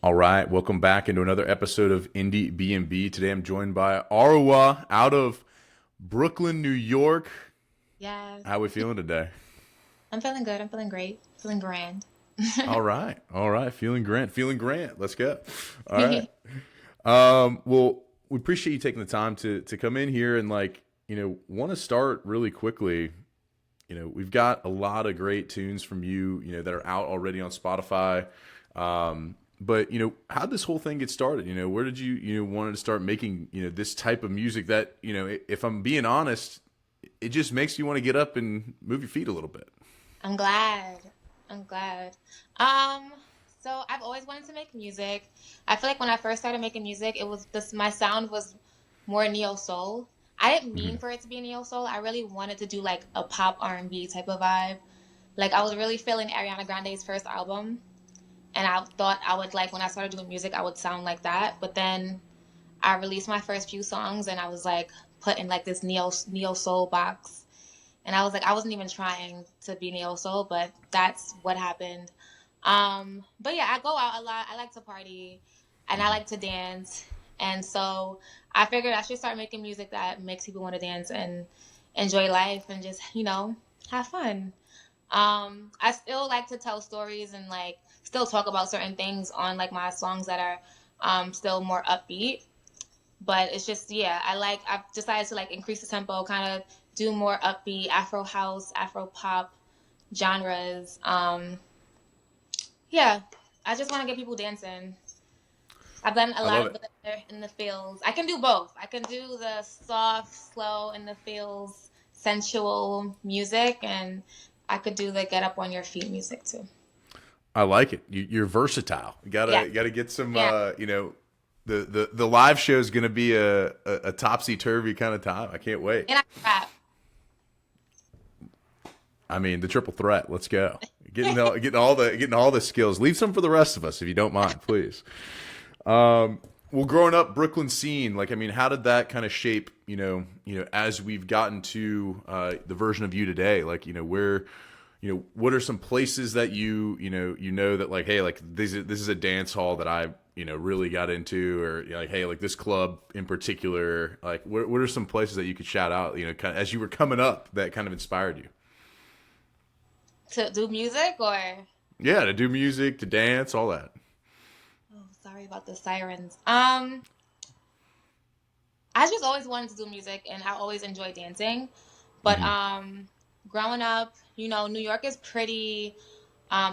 All right, welcome back into another episode of Indiebnb. Today I'm joined by Arwa out of Brooklyn, New York. Yes. How we feeling today? I'm feeling good. I'm feeling great. Feeling grand. All right, feeling Grant, feeling Grant. Let's go. All right. Well, we appreciate you taking the time to come in here and want to start really quickly. We've got a lot of great tunes from you, that are out already on Spotify. But how did this whole thing get started? Where did you wanted to start making, this type of music that, if I'm being honest, it just makes you want to get up and move your feet a little bit. I'm glad. I'm glad. Um, so I've always wanted to make music. I feel like when I first started making music, it was this my sound was more neo soul. I didn't mean Hmm. for it to be neo soul. I really wanted to do like a pop R&B type of vibe. Like I was really feeling Ariana Grande's first album, and I thought I would like when I started doing music, I would sound like that. But then I released my first few songs, and I was like put in like this neo soul box. And I was like, I wasn't even trying to be neo soul, but that's what happened. But yeah, I go out a lot. I like to party, and I Hmm. like to dance. And so I figured I should start making music that makes people want to dance and enjoy life and just, have fun. I still like to tell stories and like still talk about certain things on like my songs that are still more upbeat. But it's just, yeah, I've decided to like increase the tempo, kind of do more upbeat Afro house, Afro pop genres. Yeah, I just want to get people dancing. I've done a I lot love of it. the in the feels. I can do both. I can do the soft, slow, in the feels, sensual music, and I could do the get up on your feet music too. I like it. You're versatile. You Yeah, gotta get some. yeah, The live show is gonna be a topsy turvy kind of time. I can't wait. and I rap. I mean, the triple threat. Let's go. Getting all the skills. Leave some for the rest of us if you don't mind, please. Well, growing up Brooklyn scene, like I mean, how did that kind of shape, as we've gotten to the version of you today? Like, where, what are some places that you know that like, hey, like this is a dance hall that I really got into, or like, hey, like this club in particular. Like, what are some places that you could shout out, kind of, as you were coming up that kind of inspired you? To do music or Yeah, to do music, to dance, all that. oh, sorry about the sirens. I just always wanted to do music and I always enjoyed dancing. But Hmm. growing up, New York is pretty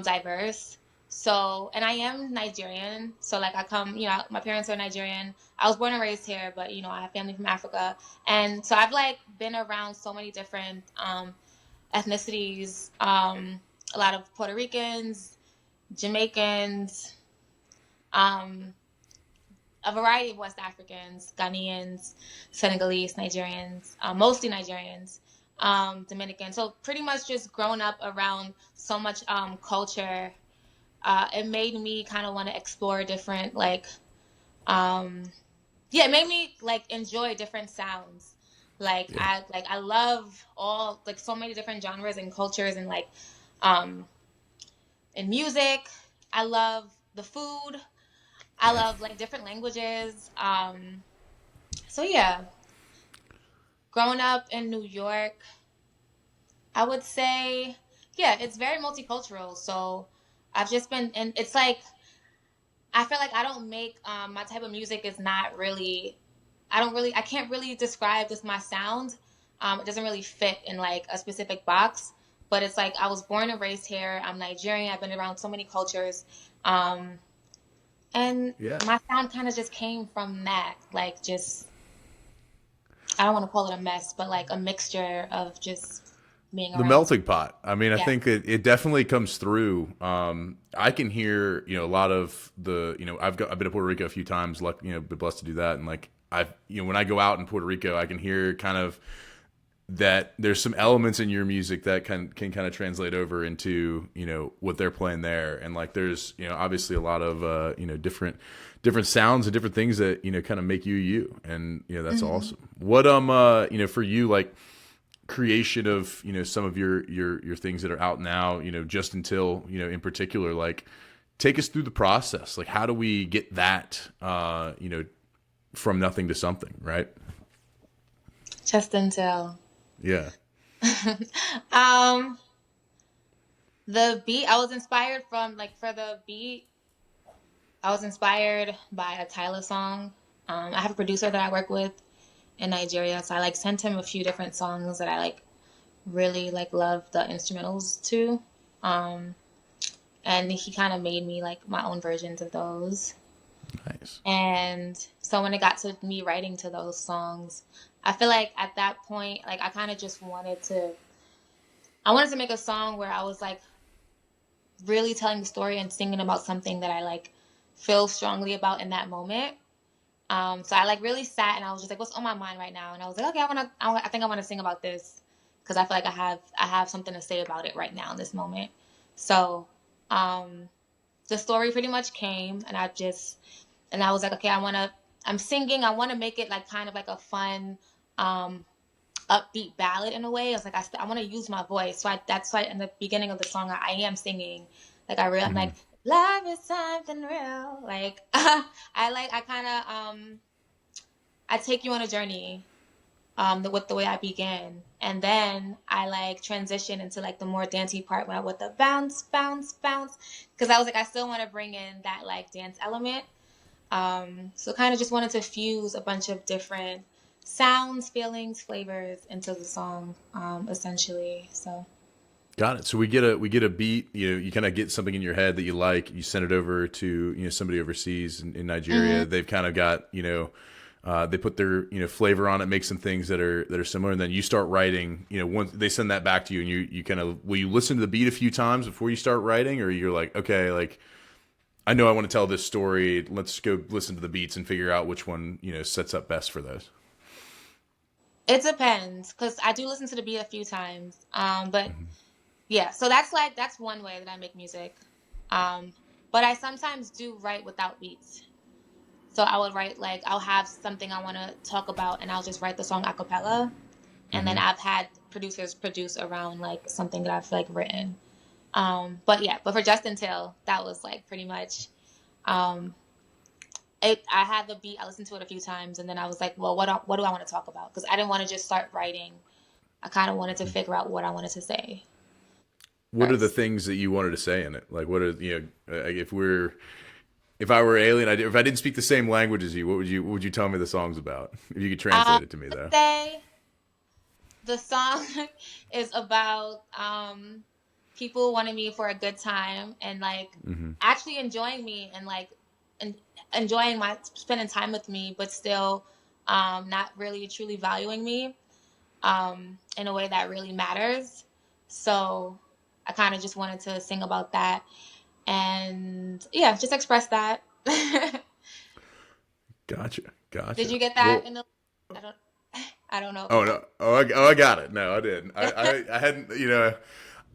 diverse. So, and I am Nigerian. So like I come, my parents are Nigerian. I was born and raised here, but I have family from Africa. And so I've like been around so many different ethnicities, a lot of Puerto Ricans, Jamaicans, um, a variety of West Africans, Ghanaians, Senegalese, Nigerians, mostly Nigerians, Dominican. So pretty much just growing up around so much culture, it made me kind of want to explore different um, yeah, it made me like enjoy different sounds. Yeah. I love all like so many different genres and cultures and like um in music. I love the food. I Yeah. love like different languages. So yeah, growing up in New York, I would say, yeah, it's very multicultural. So I've just been, and it's like, I feel like I don't make my type of music is not really, I can't really describe just my sound. It doesn't really fit in like a specific box, but it's like I was born and raised here. I'm Nigerian. I've been around so many cultures. Um, and Yeah. my sound kind of just came from that, like just I don't want to call it a mess, but like a mixture of just being The around. melting pot. I mean, I Yeah. think it definitely comes through. I can hear, a lot of I've been to Puerto Rico a few times, like, been blessed to do that. And like, when I go out in Puerto Rico, I can hear kind of that there's some elements in your music that can kind of translate over into, what they're playing there. And like, there's, obviously a lot of, different sounds and different things that, kind of make you. And, that's Hmm. awesome. What, for you, like, creation of some of your things that are out now, just until in particular, like, take us through the process. Like, how do we get that, from nothing to something, right? Just until. Yeah. um, the beat, I was inspired from, like, for the beat, I was inspired by a Tyler song. I have a producer that I work with in Nigeria, so I like sent him a few different songs that I like really like love the instrumentals to. Um, and he kind of made me like my own versions of those. Nice. And so when it got to me writing to those songs, I feel like at that point, like I kind of just I wanted to make a song where I was like really telling the story and singing about something that I like feel strongly about in that moment. So I like really sat and I was just like, what's on my mind right now? And I was like, okay, I think I want to sing about this because I feel like I have something to say about it right now in this moment. So, um, the story pretty much came and I was like, okay, I'm singing. I want to make it like kind of like a fun, um, upbeat ballad in a way. I was like, I want to use my voice. That's why in the beginning of the song, I am singing. Like I'm Mm-hmm. like, love is something real. Like, I kind of, I take you on a journey, with the way I begin. And then I like transition into like the more dancey part with the bounce, bounce, bounce. Cause I was like, I still want to bring in that like dance element. So kind of just wanted to fuse a bunch of different sounds, feelings, flavors into the song, essentially. So Got it. So we get a beat. You kind of get something in your head that you like. You send it over to somebody overseas in hmm Nigeria. They've kind of got they put their flavor on it, make some things that are similar, and then you start writing. Once they send that back to you, and you kind of will you listen to the beat a few times before you start writing, or you're like, okay, like I know I want to tell this story. Let's go listen to the beats and figure out which one sets up best for those. it depends, because I do listen to the beat a few times. But yeah, so that's one way that I make music. Um, but I sometimes do write without beats. So I would write like I'll have something I want to talk about, and I'll just write the song a cappella. And then Mm-hmm. I've had producers produce around like something that I've like written. But yeah, but for Justin Till, that was like pretty much. Um, I had the beat. I listened to it a few times, and then I was like, well, what do I want to talk about? Because I didn't want to just start writing. I kind of wanted to figure out what I wanted to say What are the first. things that you wanted to say in it? Like, what are if I were alien, if I didn't speak the same language as you, what would you tell me the song's about? If you could translate it to me, Let's though. say the song is about people wanting me for a good time and like Mm-hmm. actually enjoying me and like en- enjoying my spending time with me, but still not really truly valuing me in a way that really matters. So I kind of just wanted to sing about that and yeah, just express that. Gotcha, Did gotcha. you get that Well, in the? I don't. I don't know if oh you no, got. I got it. No, I didn't. I hadn't.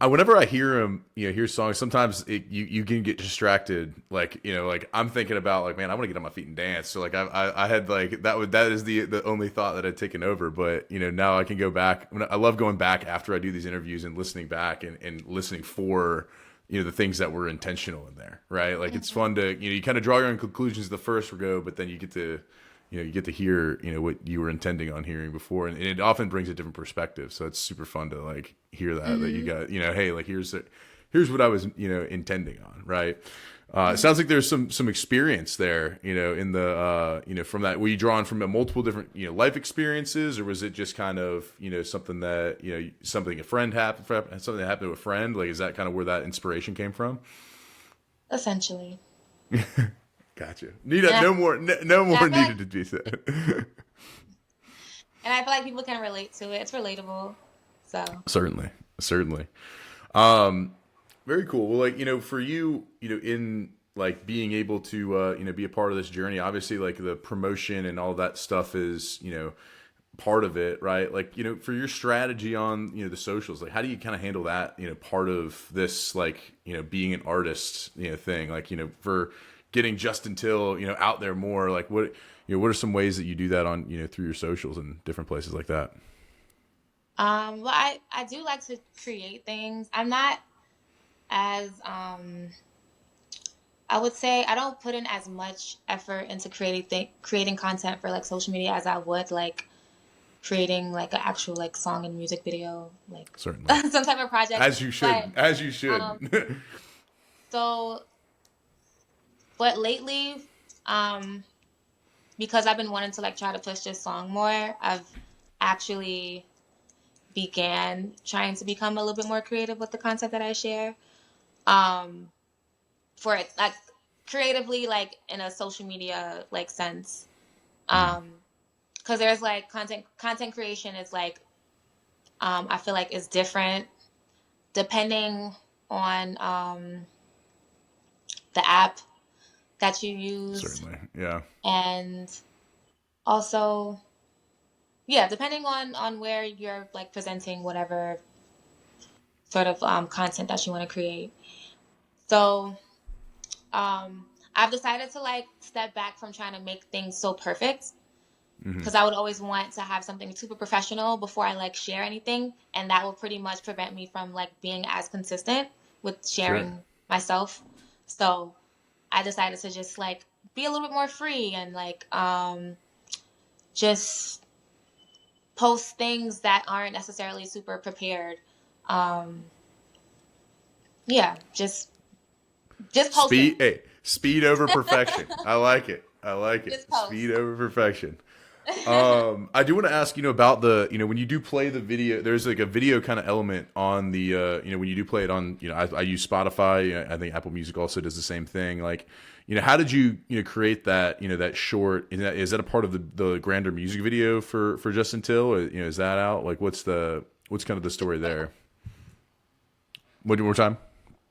Whenever I hear him, hear songs, sometimes you can get distracted. Like like I'm thinking about like, man, I want to get on my feet and dance. So like I had like that is the only thought that had taken over. But now I can go back. I love going back after I do these interviews and listening back and listening for the things that were intentional in there, right? Like it's Mhm. fun to you kind of draw your own conclusions the first go, but then you get to hear what you were intending on hearing before, and it often brings a different perspective. So it's super fun to like hear that you Mhm. got hey, like here's what I was intending on, right? It Mhm. sounds like there's some experience there, in the from that. Were you drawing from multiple different life experiences, or was it just kind of something that something a friend happened something that happened to a friend? Like, is that kind of where that inspiration came from? Essentially, Gotcha. and I No more, no and I more feel like needed to be said. people can relate to it. It's relatable. So. Certainly, certainly. Um, Very cool. Well, like for you, in like being able to be a part of this journey. Obviously, like the promotion and all that stuff is part of it, right? Like for your strategy on the socials, like how do you kind of handle that part of this, like being an artist thing, like for getting Justin Till out there more, like what are some ways that you do that on through your socials and different places like that? Well, I do like to create things. I'm not as I would say I don't put in as much effort into creating content for like social media as I would like creating like an actual like song and music video, like Certainly. some type of project. As you But should. As you um, should. so but lately, um, because I've been wanting to like try to push this song more, I've actually began trying to become a little bit more creative with the content that I share. Um, for it like creatively like in a social media like sense. Mhm. Um, because there's like content creation is like I feel like is different depending on the app that you use Certainly. Yeah. and also yeah depending on where you're like presenting whatever sort of content that you want to create. So I've decided to like step back from trying to make things so perfect Hmm. because I would always want to have something super professional before I like share anything, and that will pretty much prevent me from like being as consistent with Sure. sharing myself. So I decided to just like be a little bit more free and like just post things that aren't necessarily super prepared. Um yeah, just post it. Speed. Hey, speed over perfection. I like it. I like it. Just Speed post. over perfection. I do want to ask, about the, when you do play the video, there's like a video kind of element on the, when you do play it on, I use Spotify. I think Apple Music also does the same thing. Like, how did you, create that, that short, is that a part of the grander music video for Justin Till? Or, is that out? Like, what's kind of the story there? One more time.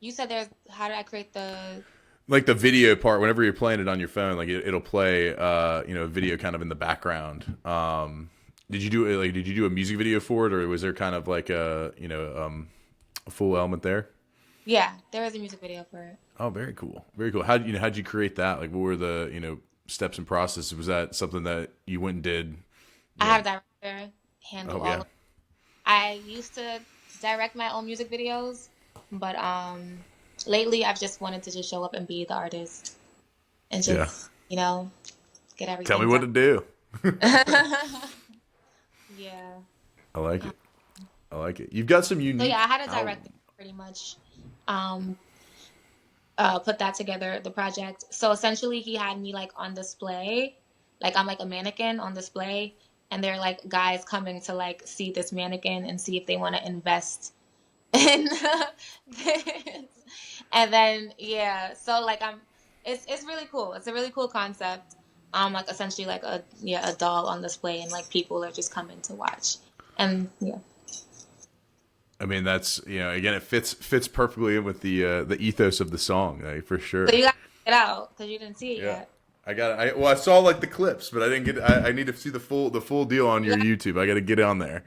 You said there's how did I create the Like the video part, whenever you're playing it on your phone, like it'll play, a video kind of in the background. Did you do it? Like, did you do a music video for it, or was there kind of like a full element there? yeah, there is a music video for it. Oh, very cool, very cool. How'd you create that? Like, what were the steps and process? Was that something that you went and did? I You know, had a director handle oh all yeah, of I used to direct my own music videos, but lately I've just wanted to just show up and be the artist and yeah. just, get Tell me everything what done. to do. Yeah. I like Um, it. I like it. You've got some so yeah, I unique had a director album. pretty much um put that together, the project. So essentially he had me like on display, like I'm like a mannequin on display, and they're like guys coming to like see this mannequin and see if they want to invest in this. And then yeah, so like it's really cool. It's a really cool concept. Like essentially like a doll on display and like people are just coming to watch. And yeah. I mean, that's again, it fits perfectly in with the ethos of the song, for So sure. you gotta check it out because you didn't see it Yeah. yet. I got. I saw like the clips, but I didn't get. I need to see the full deal on You your got YouTube. I got to get on there.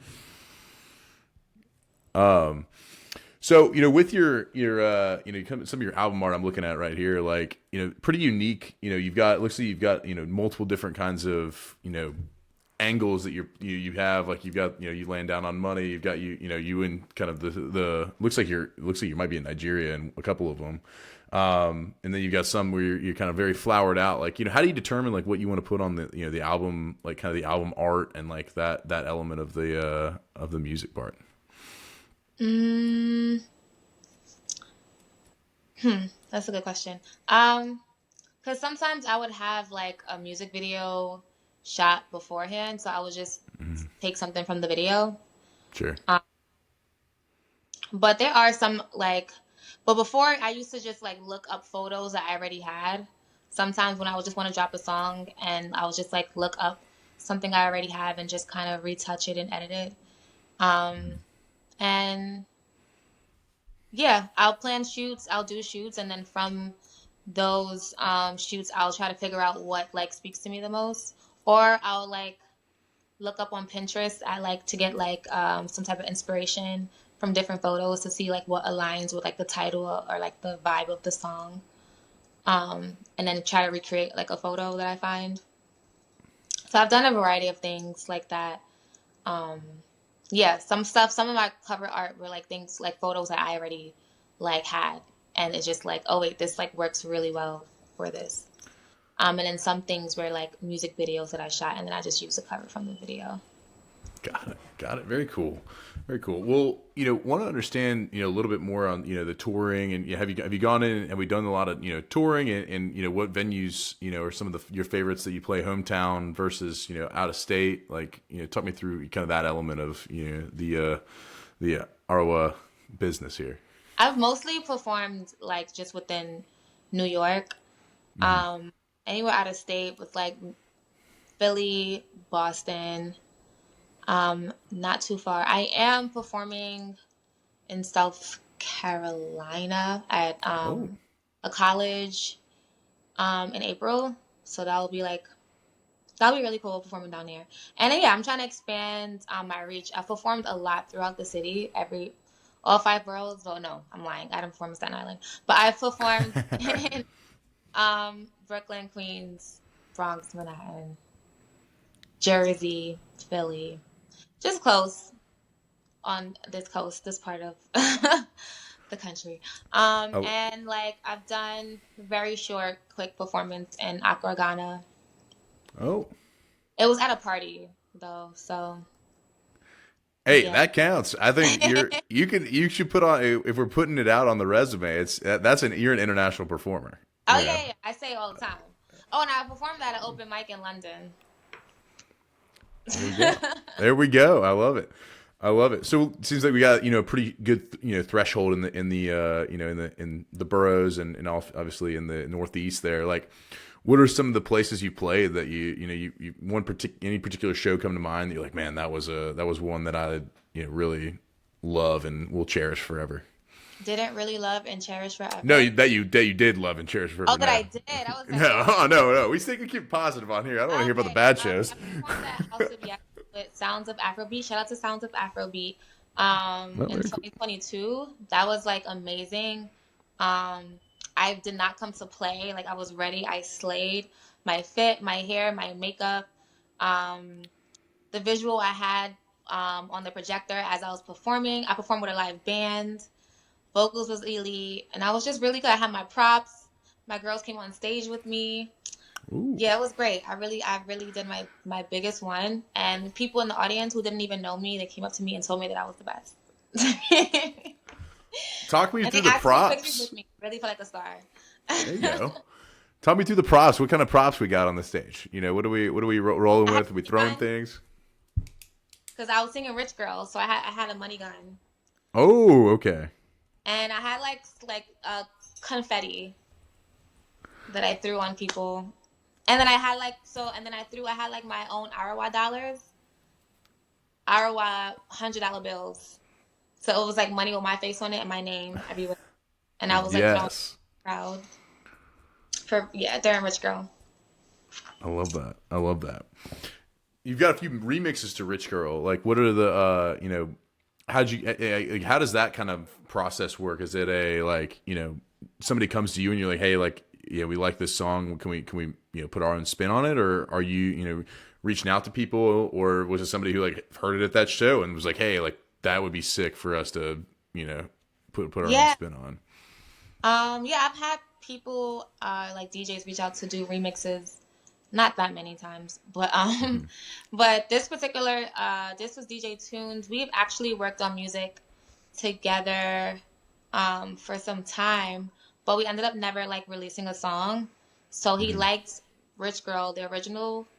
So with some of your album art I'm looking at right here, like pretty unique. You've got looks like you've got multiple different kinds of angles that you have. Like you've got you laying down on money. You've got you in kind of the looks like you might be in Nigeria in a couple of them. And then you've got some where you're kind of very flowered out. Like, how do you determine like what you want to put on the album, like kind of the album art and like that element of the music part? mm, that's a good question. Because sometimes I would have like a music video shot beforehand, so I would just take something from the video. Sure. Um, but there are some like, but before I used to just like look up photos that I already had. Sometimes when I would just want to drop a song and I would just like look up something I already have and just kind of retouch it and edit it. Um, and yeah, I'll plan shoots, I'll do shoots, and then from those shoots, I'll try to figure out what like speaks to me the most, or I'll like look up on Pinterest. I like to get like some type of inspiration from different photos to see like what aligns with like the title or like the vibe of the song, and then try to recreate like a photo that I find. So I've done a variety of things like that. Um, yeah, some of my cover art were like things like photos that I already like had. and it's just like, oh wait, this like works really well for this. And then some things were like music videos that I shot, and then I just used the cover from the video. Got it. Got it. Very cool. Very cool. Well, want to understand, a little bit more on, the touring and have you gone in and have we done a lot of, touring and what venues, are some of your favorites that you play hometown versus, out of state? Like, talk me through kind of that element of, the Arwa business here. I've mostly performed like just within New York. Hmm. Anywhere out of state with like Philly, Boston, not too far. I am performing in South Carolina at Oh, a college in April. So that'll be really cool performing down there. And then, yeah, I'm trying to expand my reach. I've performed a lot throughout the city, all five boroughs. Well, no, I'm lying. I didn't perform in Staten Island, but I've performed in Brooklyn, Queens, Bronx, Manhattan, Jersey, Philly, just close on this coast, this part of the country. oh, And like I've done very short, quick performance in Accra, Ghana. oh. It was at a party though, so Hey, yeah. that counts. I think you should put on if we're putting it out on the resume. You're an international performer. Oh You yeah, know. yeah, yeah. I say it all the time. Oh, and I performed at an open mic in London. There we go. There we go. I love it. I love it. So it seems like we got a pretty good threshold in the boroughs and obviously in the Northeast there. Like, what are some of the places you played that you any particular show come to mind that you're like, man, that was one that I really love and will cherish forever. Didn't really love and cherish No, forever. that you did love and cherish Oh, forever. that I No, did. I was like, no, oh, oh, no, no. We stick and keep positive on here. I don't want to hear about the okay. bad shows. I performed at House of Yes with Sounds of Afrobeat. Shout out to Sounds of Afrobeat. Well, In very cool. 2022, that was like amazing. I did not come to play. Like I was ready. I slayed my fit, my hair, my makeup, um, the visual I had on the projector as I was performing. I performed with a live band. Vocals was elite, and I was just really good. I had my props. My girls came on stage with me. Ooh. Yeah, it was great. I really did my biggest one, and people in the audience who didn't even know me, they came up to me and told me that I was the best. Talk me And they through the asked for pictures with props. me. Really felt like a star. There you go. Talk me through the props. What kind of props we got on the stage? What are we rolling I had with? Are we a money throwing gun things? because I was singing "Rich Girl," so I had a money gun, Oh, okay. and I had confetti that I threw on people, and then I had like my own Arawa dollars, Arawa $100 bills. So it was like money with my face on it and my name everywhere. And I was like throwing Yes. proud for yeah, during Rich Girl. I love that. I love that. You've got a few remixes to Rich Girl. Like, what are the how does that kind of process work? Is it a like, somebody comes to you and you're like, hey, like, yeah, we like this song. Can we put our own spin on it? Or are you, reaching out to people, or was it somebody who like heard it at that show and was like, hey, like that would be sick for us to, put our own Yeah. spin on? Yeah, I've had people like DJs reach out to do remixes. Not that many times, but Hmm. but this was DJ Tunes. We've actually worked on music together for some time, but we ended up never like releasing a song. So he Hmm. liked Rich Girl,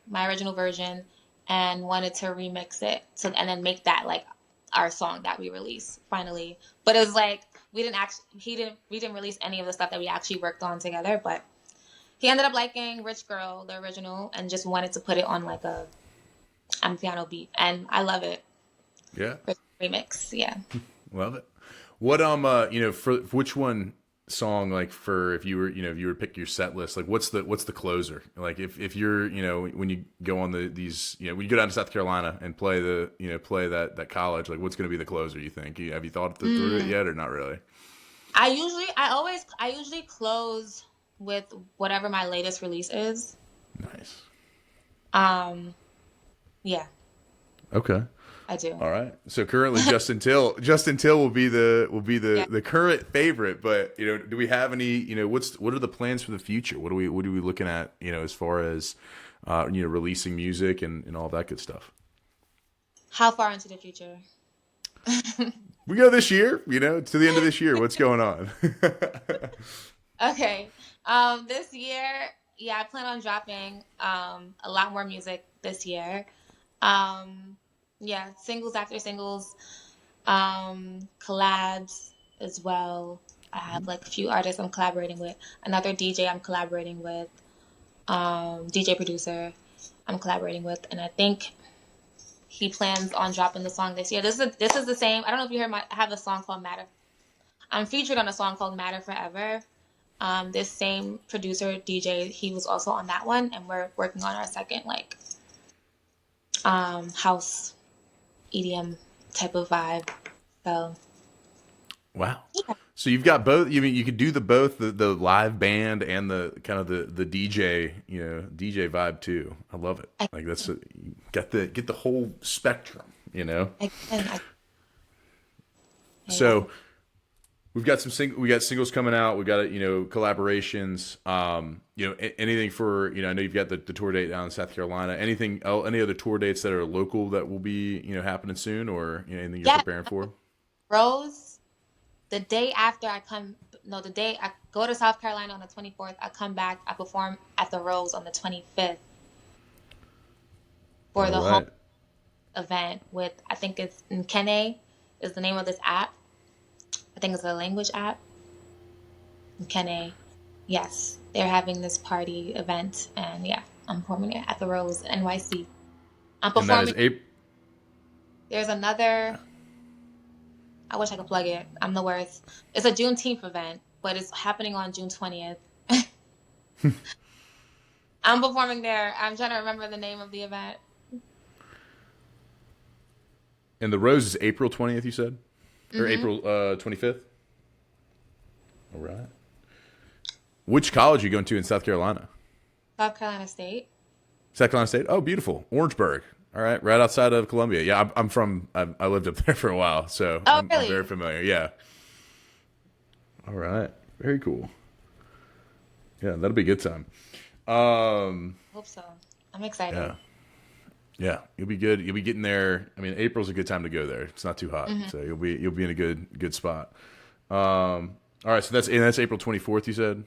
my original version, and wanted to remix it. So and then make that like our song that we release finally. But it was like we didn't release any of the stuff that we actually worked on together, but he ended up liking Rich Girl, the original, and just wanted to put it on like a piano beat, and I love it Yeah. for remix. Yeah. Love it. What for which one song, like, for if you were to pick your set list, like what's the closer? Like, if you're, when you go on these, when you go down to South Carolina and play play that college, like, what's going to be the closer, you think? Have you thought through it Mm. yet, or not really? I usually close with whatever my latest release is. Nice. Um, yeah. Okay. I do. All right. So currently, Justin Till Yeah. the current favorite. But do we have any? What are the plans for the future? What are we looking at? As far as releasing music and all that good stuff. How far into the future? We go this year. To the end of this year. What's going on? Okay. This year, yeah, I plan on dropping a lot more music this year. Um, yeah, singles after singles, collabs as well. I have like a few artists I'm collaborating with, another DJ I'm collaborating with, DJ producer I'm collaborating with, and I think he plans on dropping the song this year. This is the same. I don't know if you heard I have a song called Matter. I'm featured on a song called Matter Forever. This same producer DJ, he was also on that one, and we're working on our second like house EDM type of vibe. So Wow. yeah, So you've got both. You mean you could do the live band and the kind of the DJ DJ vibe too. I love it. I, Like you get the whole spectrum. I can. Yeah. So we got singles coming out. We got collaborations. Anything for I know you've got the tour date down in South Carolina. Any other tour dates that are local that will be happening soon, or anything you're Yeah, preparing for? Rose. The day after I come, no, the day I go to South Carolina on the 24th, I come back. I perform at the Rose on the 25th for All the whole right. event with I think it's Nkene is the name of this app. I think it's a language app. Nkene. Yes, they're having this party event, and yeah, I'm performing it at the Rose NYC. I'm And that is performing. April. There's another. I wish I could plug it. I'm the worst. It's a Juneteenth event, but it's happening on June 20th. I'm performing there. I'm trying to remember the name of the event. And the Rose is April 20th. You said, or Hmm. April 25th. All right. Which college are you going to in South Carolina? South Carolina State. South Carolina State. Oh, beautiful. Orangeburg. All right, right outside of Columbia. Yeah, I'm from. I lived up there for a while, so Oh, I'm very really? familiar. Yeah. All right. Very cool. Yeah, that'll be a good time. Um, Hope so. I'm excited. yeah, yeah, you'll be good. You'll be getting there. I mean, April's a good time to go there. It's not too hot, Hmm. so you'll be in a good spot. All right, so that's April 24th. You said,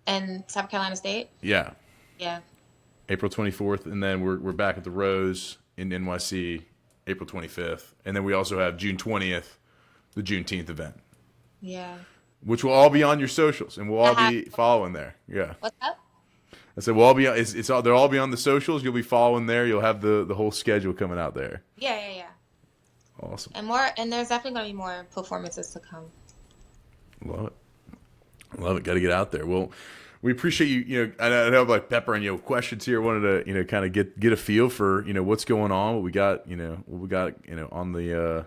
And South Carolina State? yeah, Yeah. April 24th, and then we're back at the Rose in NYC, April 25th, and then we also have June 20th, the Juneteenth event, Yeah. which will all be on your socials, and we'll I all have. be following there. Yeah, What's up? I said we'll all be. It's all. They'll all be on the socials. You'll be following there. You'll have the whole schedule coming out there. Yeah, yeah, yeah. Awesome. And more, and there's definitely going to be more performances to come. Love it. Love it. Got to get out there. Well, we appreciate you. I know I'm like peppering questions here. Wanted to kind of get a feel for what's going on. What we got. On the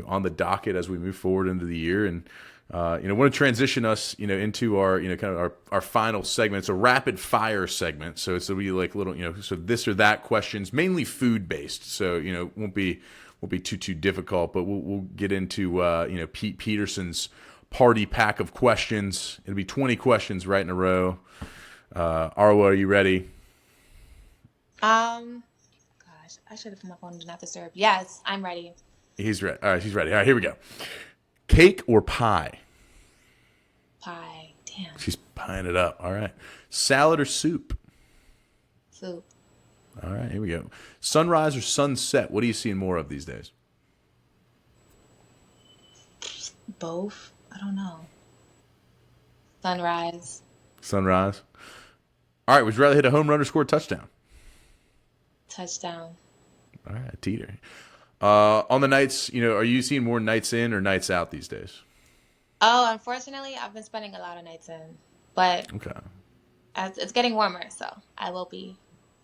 on the docket as we move forward into the year, and want to transition us into our kind of our final segment. It's a rapid fire segment, so it's be like little so this or that questions, mainly food based. So won't be too difficult, but we'll get into Pete Peterson's party pack of questions. It'll be 20 questions right in a row. Arwa, are you ready? Gosh, I should have put my phone do not disturb. Yes, I'm ready. He's ready. All right, he's ready. All right, here we go. Cake or pie? Pie. Damn. She's pieing it up. All right. Salad or soup? Soup. All right, here we go. Sunrise or sunset? What are you seeing more of these days? Both. I don't know. Sunrise. Sunrise. All right, would you rather hit a home run or score a touchdown? Touchdown. All right, teeter. On the nights, are you seeing more nights in or nights out these days? Oh, unfortunately, I've been spending a lot of nights in, but Okay. as it's getting warmer, so I will be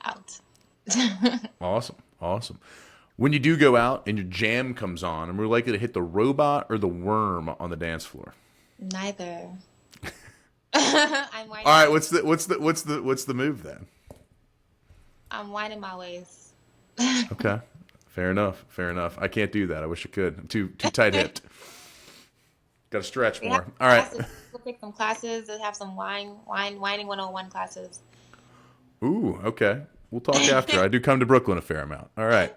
out. Awesome. Awesome. When you do go out and your jam comes on, and we're likely to hit the robot or the worm on the dance floor. Neither. I'm All winding. right, what's the move then? I'm winding my waist. Okay. Fair enough. Fair enough. I can't do that. I wish I could. I'm too tight hipped. Got to stretch They have more. All right. classes. Go take some classes. They have some whining 101 classes. Ooh, okay. We'll talk after. I do come to Brooklyn a fair amount. All right.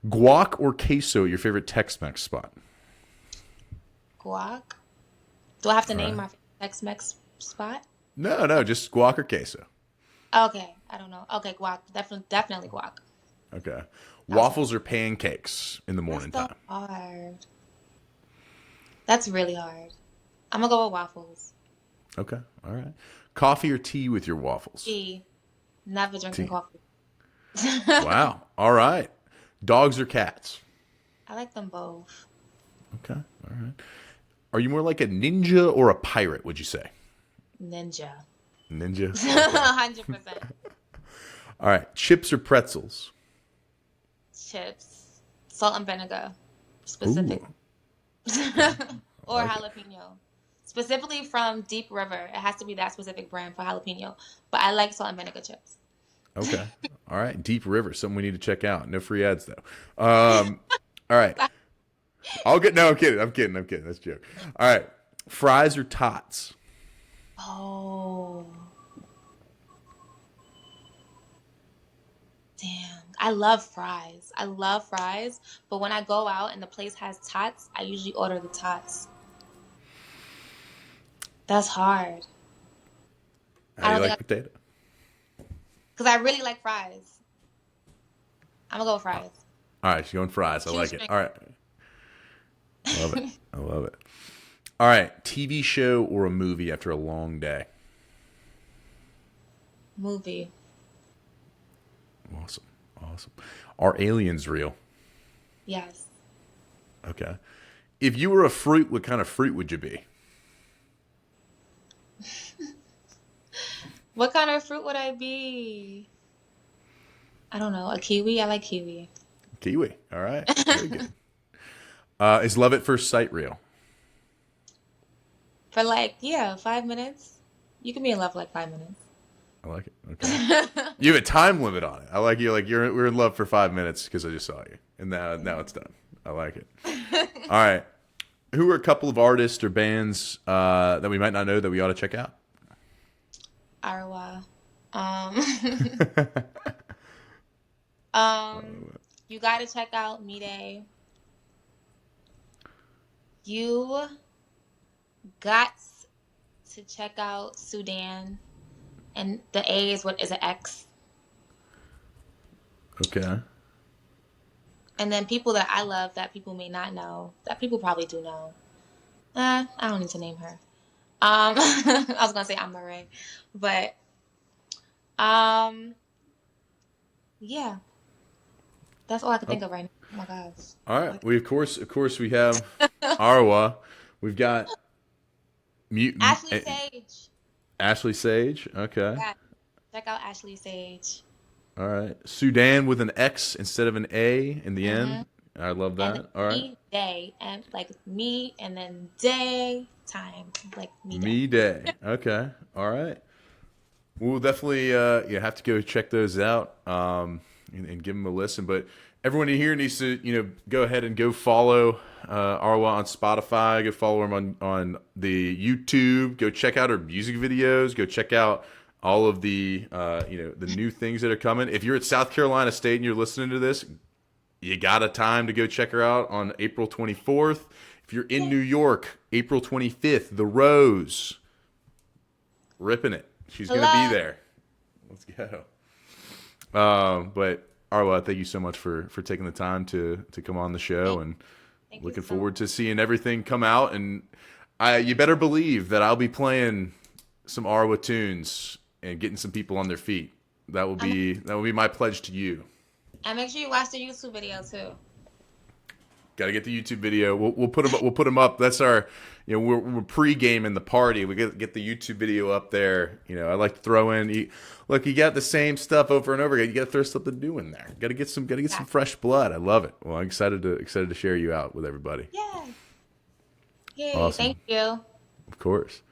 Guac or queso, your favorite Tex-Mex spot? Guac. Do I have to All name right. my Tex-Mex spot? No, just guac or queso. Okay, I don't know. Okay, guac. Definitely guac. Okay. Thousand. Waffles or pancakes in the That's morning so time? hard. That's really hard. I'm gonna go with waffles. Okay. All right. Coffee or tea with your waffles? Tea. Never drinking Tea. coffee. Wow. All right. Dogs or cats? I like them both. Okay. All right. Are you more like a ninja or a pirate, would you say? Ninja. Ninja? Okay. 100%. All right. Chips or pretzels? Chips. Salt and vinegar. Specific. Ooh. Or Like it. jalapeno. Specifically from Deep River. It has to be that specific brand for jalapeno. But I like salt and vinegar chips. Okay. All right. Deep River, something we need to check out. No free ads though. All right. No, I'm kidding. I'm kidding. That's a joke. All right. Fries or tots? Oh. Damn. I love fries. I love fries. But when I go out and the place has tots, I usually order the tots. That's hard. How I do you don't think like potato? because I really like fries. I'm gonna go with fries. All right. She's going fries. I like it. Shoestring All right. I love it. I love it. All right. TV show or a movie after a long day? movie. Awesome. Awesome. Are aliens real? Yes. Okay. If you were a fruit, what kind of fruit would you be? What kind of fruit would I be? I don't know. A kiwi? I like kiwi. Kiwi. All right. Very good. Is love at first sight real? For like, yeah, 5 minutes. You can be in love for like 5 minutes. I like it. Okay. You have a time limit on it. I like you. Like we're in love for 5 minutes because I just saw you, and now it's done. I like it. All right. Who are a couple of artists or bands that we might not know that we ought to check out? Arwa. Um, you gotta check out Me Day. You got to check out Sudan. And the A is what is an X. Okay. And then people that I love that people may not know, that people probably do know. I don't need to name her. I was gonna say I'm Murray, but um, yeah, that's all I can Oh, think of right now. Oh my gosh. all right. We of course we have Arwa. We've got Mute Ashley Sage. Ashley Sage. Okay. Yeah, check out Ashley Sage. All right. Sudan with an X instead of an A in the hmm end. I love And then that. All right. me day and like me and then day time like me day. Me Day. Okay. All right. We'll definitely you have to go check those out and give them a listen. But everyone in here needs to go ahead and go follow Arwa on Spotify. Go follow him on the YouTube. Go check out her music videos. Go check out all of the the new things that are coming. If you're at South Carolina State and you're listening to this, you got a time to go check her out on April 24th. If you're in Yeah. New York, April 25th, The Rose, ripping it. She's going to be Hello. there. Let's go. But Arwa, thank you so much for taking the time to come on the show, Thank, and thank you looking so much. forward to seeing everything come out. And you better believe that I'll be playing some Arwa tunes and getting some people on their feet. That will I'm, be my pledge to you. and make sure you watch the YouTube video too. Got to get the YouTube video. We'll put them. We'll put them up. That's our. We're pre-gaming the party. We get the YouTube video up there. I like to throw in. Look, you got the same stuff over and over again. You got to throw something new in there. Got to get some. Got to get some Exactly. fresh blood. I love it. Well, I'm excited to share you out with everybody. Yeah. Yay. Awesome. Thank you. Of course.